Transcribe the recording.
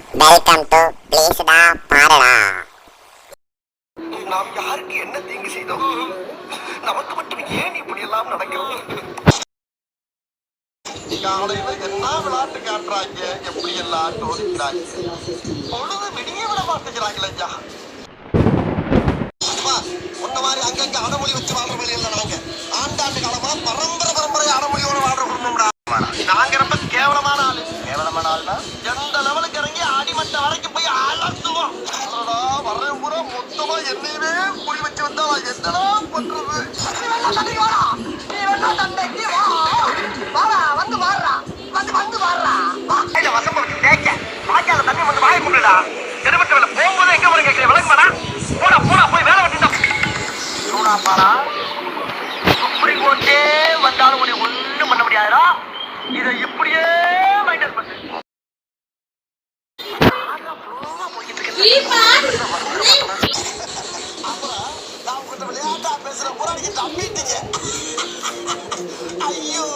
Welcome to ப்ளீஸ்டா பாருடா. நாம் யாருக்கு என்ன தீங்கு செய்தோம்? நமக்கு மட்டும் ஏன் இப்படி எல்லாம் நடக்கிறது? காலையில என்ன விளையாட்டு காட்டுறாங்க, எப்படி எல்லாம் தோற்கிறாங்க. பொழுது விடிய விட மாட்டேங்கிறாங்களே ஐயா. உன்ன மாதிரி அங்கங்க அடமொழி வச்சு வாழ்ற வழியில் நாங்க ஆண்டாண்டு காலமா பரம்பரை அடமொழியோட வாழ்ற குடும்பம்டா. நாங்க ரொம்ப கேவலமான ஆளு. கேவலமான ஆள்னா எந்த லெவலுக்கு இறங்கி அடிமட்ட வரைக்கும் போய் அலர்த்துவோம். வர்ற முறை மொத்தமா என்னையவே குடி வச்சு வந்தா என்னடா பண்றது? போகும்போது எங்க போற கேட்கிறேன் விளக்குமாடா. போடா போடா போய் வேலை வெட்டிட்டா பாடா. சுப்ரீம் கோர்ட்டே வந்தாலும் உனக்கு ஒண்ணும் பண்ண முடியாதா? இதை இப்படியே மைண்டஸ் பண்ணு. நான் உங்கள்கிட்ட விளையாட்டா பேசுற போராடிக்கு தம்பிட்டீங்க. ஐயோ